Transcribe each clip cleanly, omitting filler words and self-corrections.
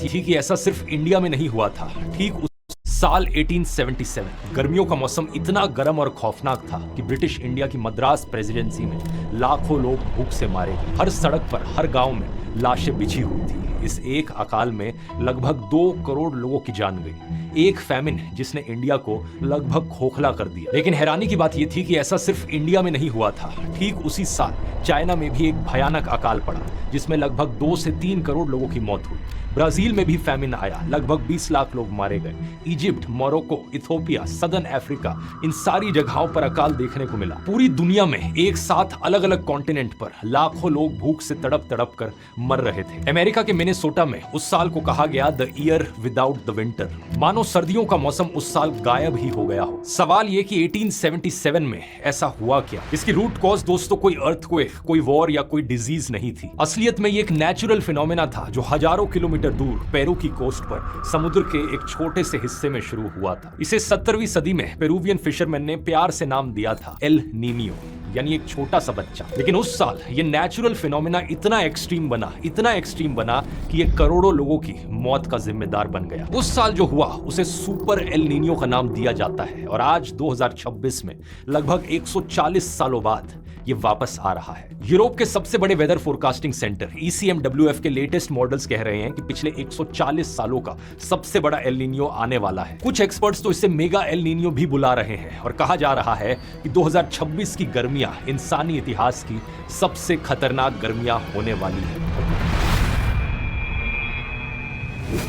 थी कि ऐसा सिर्फ इंडिया में नहीं हुआ था। ठीक उस साल 1877 गर्मियों का मौसम इतना गर्म और खौफनाक था कि ब्रिटिश इंडिया की मद्रास प्रेसिडेंसी में लाखों लोग भूख से मारे गए। हर सड़क पर, हर गांव में लाशें बिछी हुई थी। इस एक अकाल में लगभग 2 करोड़ लोगों की जान गई। एक फैमिन जिसने इंडिया को लगभग खोखला कर दिया। लेकिन हैरानी की बात यह थी कि ऐसा सिर्फ इंडिया में नहीं हुआ था। ठीक उसी साल चाइना में भी एक भयानक अकाल पड़ा जिसमें लगभग 2 से 3 करोड़ लोगों की मौत हुई। ब्राजील में भी फैमिन आया, लगभग 20 लाख लोग मारे गए। Egypt, Morocco, Ethiopia, southern Africa, इन सारी जगहों पर अकाल देखने को मिला। पूरी दुनिया में एक साथ अलग अलग कॉन्टिनेंट पर लाखों लोग भूख से तड़प तड़प कर मर रहे थे। अमेरिका के मिनेसोटा में उस साल को कहा गया the year without the winter, मानो सर्दियों का मौसम उस साल गायब ही हो गया हो। सवाल ये कि 1877 में ऐसा हुआ क्या? इसकी रूट कॉज दोस्तों कोई अर्थक्वेक, कोई वॉर या कोई डिजीज नहीं थी। असलियत में ये एक नेचुरल फिनोमेना था जो हजारों किलोमीटर दूर पेरू की कोस्ट पर समुद्र के एक छोटे से हिस्से में शुरू हुआ था। इसे 17वीं सदी में पेरुवियन फिशरमैन ने प्यार से नाम दिया था एल नीनियो, यानी एक छोटा सा बच्चा। लेकिन उस साल ये नेचुरल फिनोमेना इतना एक्सट्रीम बना कि ये करोड़ों लोगों की मौत का जिम्मेदार बन गया। उस साल जो हुआ उसे सुपर एल नीनियो का नाम दिया जाता है और आज 2026 में लगभग 140 सालों बाद ये वापस आ रहा है। यूरोप के सबसे बड़े वेदर फोरकास्टिंग सेंटर ECMWF के लेटेस्ट मॉडल्स कह रहे हैं कि पिछले 140 सालों का सबसे बड़ा एल नीनियो आने वाला है। कुछ एक्सपर्ट्स तो इसे मेगा एल नीनियो भी बुला रहे हैं और कहा जा रहा है कि 2026 की गर्मियां इंसानी इतिहास की सबसे खतरनाक गर्मियां होने वाली है।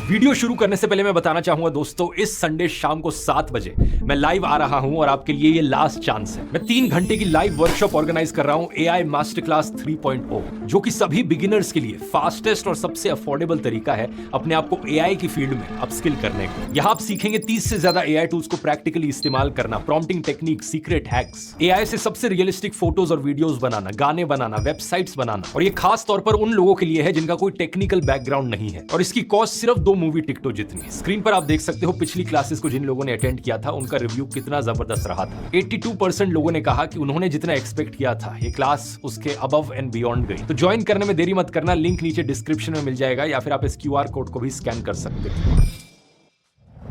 वीडियो शुरू करने से पहले मैं बताना चाहूंगा दोस्तों, इस संडे शाम को 7 बजे मैं लाइव आ रहा हूं और आपके लिए ये लास्ट चांस है। मैं 3 घंटे की लाइव वर्कशॉप ऑर्गेनाइज कर रहा हूं AI मास्टर क्लास 3.0, जो कि सभी बिगिनर्स के लिए फास्टेस्ट और सबसे अफोर्डेबल तरीका है अपने आप को AI की फील्ड में अपस्किल करने का। यहां आप सीखेंगे 30 से ज्यादा AI टूल्स को प्रैक्टिकली इस्तेमाल करना, prompting technique, secret hacks, AI से सबसे रियलिस्टिक फोटोज और वीडियोस बनाना, गाने बनाना, वेबसाइट्स बनाना। और ये खास तौर पर उन लोगों के लिए है जिनका कोई टेक्निकल बैकग्राउंड नहीं है। और इसकी कॉस्ट सिर्फ 2 मूवी टिकटों जितनी। स्क्रीन पर आप देख सकते हो पिछली क्लासेस को जिन लोगों ने अटेंड किया था उनका रिव्यू कितना जबरदस्त रहा था। 82% लोगों ने कहा कि उन्होंने जितना एक्सपेक्ट किया था ये क्लास उसके अबव एंड बियॉन्ड गई। तो ज्वाइन करने में देरी मत करना, लिंक नीचे डिस्क्रिप्शन में मिल जाएगा या फिर आप इस QR कोड को भी स्कैन कर सकते हो।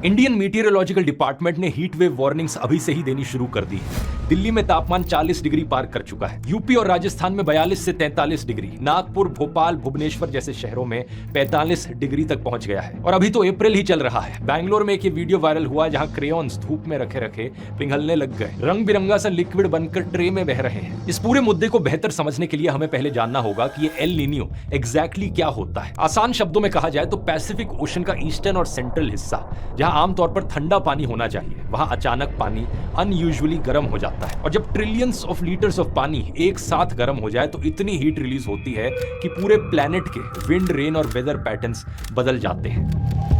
इंडियन मीटियोरोलॉजिकल डिपार्टमेंट ने हीट वेव वार्निंग्स अभी से ही देनी शुरू कर दी है। दिल्ली में तापमान 40 डिग्री पार कर चुका है। यूपी और राजस्थान में 42 से 43 डिग्री, नागपुर, भोपाल, भुवनेश्वर जैसे शहरों में 45 डिग्री तक पहुंच गया है। और अभी तो अप्रैल ही चल रहा है। बैंगलोर में एक ये वीडियो वायरल हुआ जहां क्रेयॉन्स धूप में रखे रखे पिघलने लग गए, रंग बिरंगा सा लिक्विड बनकर ट्रे में बह रहे हैं। इस पूरे मुद्दे को बेहतर समझने के लिए हमें पहले जानना होगा कि ये एल नीनियो एग्जैक्टली क्या होता है। आसान शब्दों में कहा जाए तो पैसिफिक ओशन का ईस्टर्न और सेंट्रल हिस्सा, जहां आमतौर पर ठंडा पानी होना चाहिए, वहां अचानक पानी अनयूजुअली गर्म हो जाता है। और जब ट्रिलियंस ऑफ लीटर्स ऑफ पानी एक साथ गर्म हो जाए तो इतनी हीट रिलीज होती है कि पूरे प्लैनेट के विंड, रेन और वेदर पैटर्न्स बदल जाते हैं।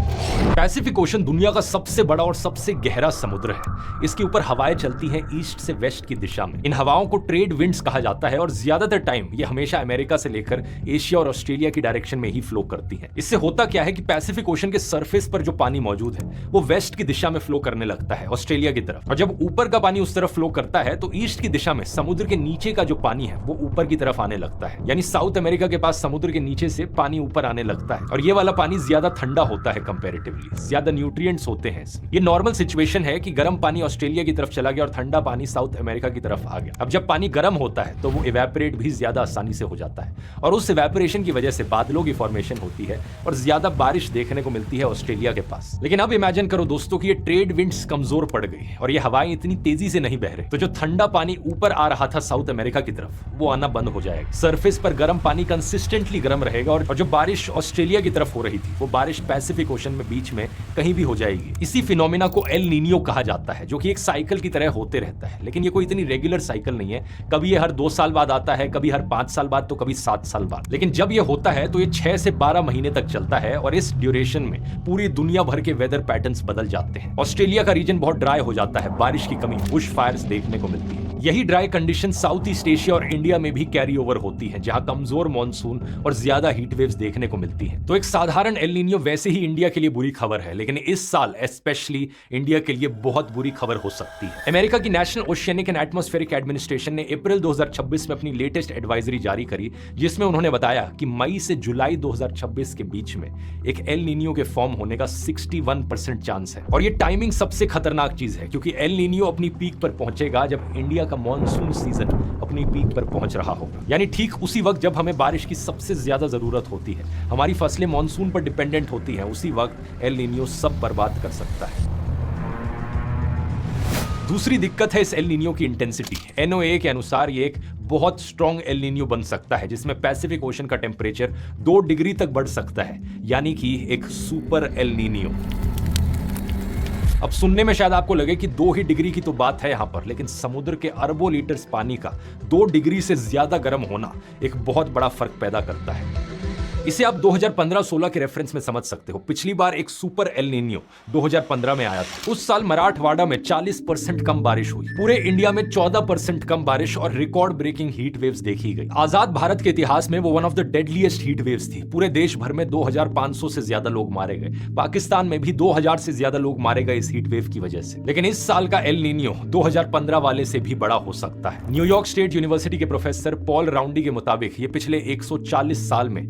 पैसिफिक ओशन दुनिया का सबसे बड़ा और सबसे गहरा समुद्र है। इसके ऊपर हवाएं चलती हैं ईस्ट से वेस्ट की दिशा में। इन हवाओं को ट्रेड विंड्स कहा जाता है और ज्यादातर टाइम ये हमेशा अमेरिका से लेकर एशिया और ऑस्ट्रेलिया की डायरेक्शन में ही फ्लो करती हैं। इससे होता क्या है कि पैसिफिक ओशन के सरफेस पर जो पानी मौजूद है वो वेस्ट की दिशा में फ्लो करने लगता है, ऑस्ट्रेलिया की तरफ। और जब ऊपर का पानी उस तरफ फ्लो करता है तो ईस्ट की दिशा में समुद्र के नीचे का जो पानी है वो ऊपर की तरफ आने लगता है। यानी साउथ अमेरिका के पास समुद्र के नीचे से पानी ऊपर आने लगता है और ये वाला पानी ज्यादा ठंडा होता है कंपैरेटिवली, ज्यादा न्यूट्रिएंट्स होते हैं इसमें। ये नॉर्मल सिचुएशन है कि गर्म पानी ऑस्ट्रेलिया की तरफ चला गया और ठंडा पानी साउथ अमेरिका की तरफ आ गया। अब जब पानी गर्म होता है तो वो इवेपोरेट भी ज्यादा आसानी से हो जाता है और उस इवेपोरेशन की वजह से बादलों की फॉर्मेशन होती है और ज्यादा बारिश देखने को मिलती है ऑस्ट्रेलिया के पास। लेकिन अब इमेजिन करो दोस्तों कि ये ट्रेड विंड्स कमजोर पड़ गई और ये हवाएं इतनी तेजी से नहीं बह रही, तो जो ठंडा पानी ऊपर आ रहा था साउथ अमेरिका की तरफ वो आना बंद हो जाएगा। सरफेस पर गर्म पानी कंसिस्टेंटली गर्म रहेगा और जो बारिश ऑस्ट्रेलिया की तरफ हो रही थी वो बारिश पैसिफिक ओशन में बीच में कहीं भी हो जाएगी। इसी फिनोमिना को एल नीनियो कहा जाता है, जो कि एक साइकिल की तरह होते रहता है। लेकिन ये कोई इतनी रेगुलर साइकिल नहीं है। कभी ये हर 2 साल बाद आता है, कभी हर 5 साल बाद, तो कभी 7 साल बाद। लेकिन जब ये होता है तो ये 6 से 12 महीने तक चलता है और इस ड्यूरेशन में पूरी दुनिया भर के वेदर पैटर्न्स बदल जाते हैं। ऑस्ट्रेलिया का रीजन बहुत ड्राई हो जाता है, बारिश की कमी, बुश फायर्स देखने को मिलती है। यही dry condition south east Asia और इंडिया में भी कैरी ओवर होती है, जहां कमजोर मॉनसून और ज्यादा हीट वेव्स देखने को मिलती हैं। तो एक साधारण एल नीनियो वैसे ही इंडिया के लिए बुरी खबर है, लेकिन इस साल स्पेशली इंडिया के लिए बहुत बुरी खबर हो सकती है। अमेरिका की national oceanic and atmospheric administration ने अप्रैल 2026 में अपनी लेटेस्ट एडवाइजरी जारी करी, जिसमें उन्होंने बताया कि मई से जुलाई 2026 के बीच में एक एल नीनियो के फॉर्म होने का 61% चांस है। और ये टाइमिंग सबसे खतरनाक चीज है, क्योंकि एल नीनियो अपनी पीक पर पहुंचेगा जब इंडिया का मॉनसून सीजन अपनी पीक पर पहुंच रहा होगा, यानी ठीक उसी वक्त जब हमें बारिश की सबसे ज्यादा जरूरत होती है। हमारी फसलें मॉनसून पर डिपेंडेंट होती हैं, उसी वक्त एल नीनियो सब बर्बाद कर सकता है। दूसरी दिक्कत है इस एल नीनियो की इंटेंसिटी। एनओए के अनुसार ये एक बहुत स्ट्रॉन्ग एल नीनियो बन सकता है, जिसमें पैसिफिक ओशन का टेम्परेचर 2 डिग्री तक बढ़ सकता है, यानी कि एक सुपर एल नीनियो। अब सुनने में शायद आपको लगे कि 2 ही डिग्री की तो बात है यहां पर, लेकिन समुद्र के अरबों लीटर्स पानी का 2 डिग्री से ज्यादा गर्म होना एक बहुत बड़ा फर्क पैदा करता है। इसे आप 2015-16 के रेफरेंस में समझ सकते हो। पिछली बार एक सुपर एल नीनियो 2015 में आया था। उस साल मराठवाड़ा में 40% कम बारिश हुई, पूरे इंडिया में 14% कम बारिश और रिकॉर्ड ब्रेकिंग हीट वेव्स देखी गई। आजाद भारत के इतिहास में वो one of the deadliest heat waves थी। पूरे देश भर में 2500 से ज्यादा लोग मारे गए। पाकिस्तान में भी 2000 से ज्यादा लोग मारे गए इस हीट वेव की वजह से। लेकिन इस साल का एल नीनियो 2015 वाले से भी बड़ा हो सकता है। न्यूयॉर्क स्टेट यूनिवर्सिटी के प्रोफेसर पॉल राउंडी के मुताबिक ये पिछले 140 साल में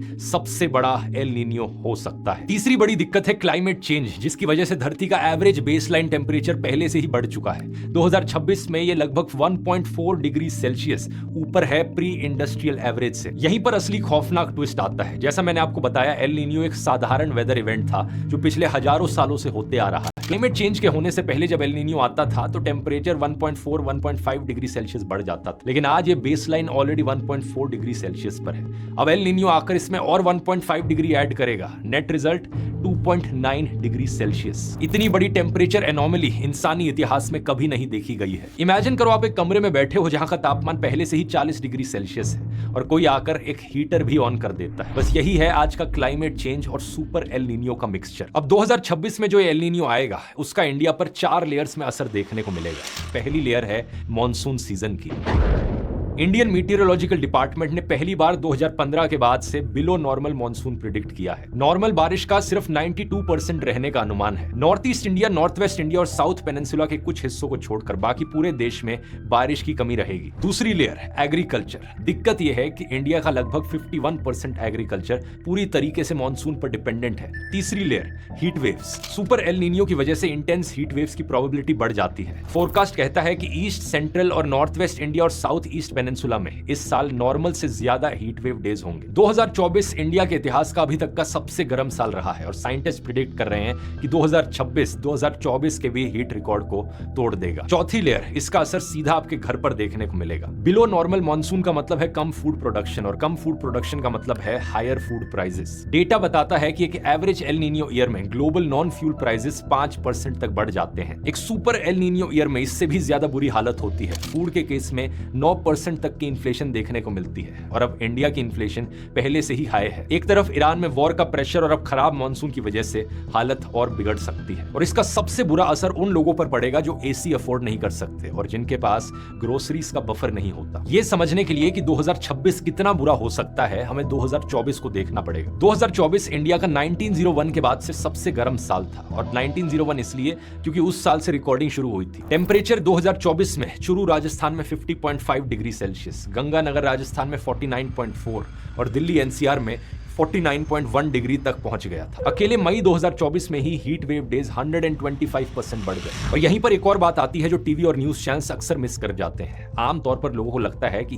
सबसे बड़ा एल नीनियो हो सकता है। तीसरी बड़ी दिक्कत है क्लाइमेट चेंज, जिसकी वजह से धरती का एवरेज बेसलाइन टेम्परेचर पहले से ही बढ़ चुका है। 2026 में ये लगभग 1.4 डिग्री सेल्सियस ऊपर है प्री इंडस्ट्रियल एवरेज से। यहीं पर असली खौफनाक ट्विस्ट आता है। जैसा मैंने आपको बताया, एल नीनियो एक साधारण वेदर इवेंट था जो पिछले हजारों सालों से होते आ रहा है। क्लाइमेट चेंज के होने से पहले जब एल नीनियो आता था तो टेम्परेचर 1.4-1.5 डिग्री सेल्सियस बढ़ जाता था, लेकिन आज ये बेसलाइन ऑलरेडी 1.4 डिग्री सेल्सियस पर है। अब एल नीनियो आकर इसमें और 1.5 डिग्री ऐड करेगा, नेट रिजल्ट 2.9 डिग्री सेल्सियस। इतनी बड़ी टेम्परेचर एनोमली इंसानी इतिहास में कभी नहीं देखी गई है। इमेजिन करो आप एक कमरे में बैठे हो जहां का तापमान पहले से ही 40 डिग्री सेल्सियस है और कोई आकर एक हीटर भी ऑन कर देता है। बस यही है आज का क्लाइमेट चेंज और सुपर एल नीनियो का मिक्सचर। अब 2026 में जो एल नीनियो आएगा उसका इंडिया पर 4 लेयर्स में असर देखने को मिलेगा। पहली लेयर है मॉनसून सीजन की। इंडियन मीटियोलॉजिकल डिपार्टमेंट ने पहली बार 2015 के बाद से बिलो नॉर्मल मॉनसून प्रिडिक्ट किया है। नॉर्मल बारिश का सिर्फ 92% रहने का अनुमान है। North east India, north west India और साउथ पेनिनसुला के कुछ हिस्सों को छोड़कर बाकी पूरे देश में बारिश की कमी रहेगी। दूसरी लेयर एग्रीकल्चर। दिक्कत यह है कि इंडिया का लगभग 51% एग्रीकल्चर पूरी तरीके से मॉनसून पर डिपेंडेंट है। तीसरी layer heat waves. Super L Niño की वजह से इंटेंस हीट वेव्स की प्रोबेबिलिटी बढ़ जाती है। फोरकास्ट कहता है कि ईस्ट, सेंट्रल और नॉर्थ वेस्ट इंडिया और साउथ ईस्ट पेनिनसुला में इस साल नॉर्मल से ज्यादा हीट वेव डेज होंगे। 2024 इंडिया के इतिहास का अभी तक का सबसे गर्म साल रहा है और साइंटिस्ट प्रिडिक्ट कर रहे हैं कि 2026 2024 के भी हीट रिकॉर्ड को तोड़ देगा। चौथी लेयर, इसका असर सीधा आपके घर पर देखने को मिलेगा। बिलो नॉर्मल मॉनसून का मतलब है कम फूड प्रोडक्शन और कम फूड प्रोडक्शन का मतलब है हायर फूड प्राइसेस। डेटा बताता है कि एक एवरेज एल नीनियो ईयर में ग्लोबल नॉन फ्यूल प्राइसेस 5% तक बढ़ जाते हैं। एक सुपर एल नीनियो ईयर में इससे भी ज्यादा बुरी हालत होती है। फूड के केस में 9% तक की इन्फ्लेशन देखने को मिलती है और अब इंडिया की इन्फ्लेशन पहले से ही हाई है। एक तरफ ईरान में वॉर का प्रेशर और अब खराब मॉनसून की वजह से हालत और बिगड़ सकती है और इसका सबसे बुरा असर उन लोगों पर पड़ेगा जो एसी अफोर्ड नहीं कर सकते और जिनके पास ग्रोसरीज का बफर नहीं होता। ये समझने के लिए कि 2026 कितना बुरा हो सकता है, हमें 2024 को देखना पड़ेगा। 2024 इंडिया का 1901 के बाद से सबसे गर्म साल था और 1901 इसलिए क्योंकि उस साल से रिकॉर्डिंग शुरू हुई थी। टेम्परेचर 2024 में चुरू राजस्थान में 50.5 डिग्री सेल्सियस, गंगानगर राजस्थान में 49.4 और दिल्ली एनसीआर में 49.1 डिग्री तक पहुंच गया था। अकेले मई 2024 में ही हीट वेव डेज 125% बढ़ गए। और यहीं पर एक और बात आती है जो टीवी और न्यूज चैनल्स अक्सर मिस कर जाते हैं। आमतौर पर लोगों को लगता है कि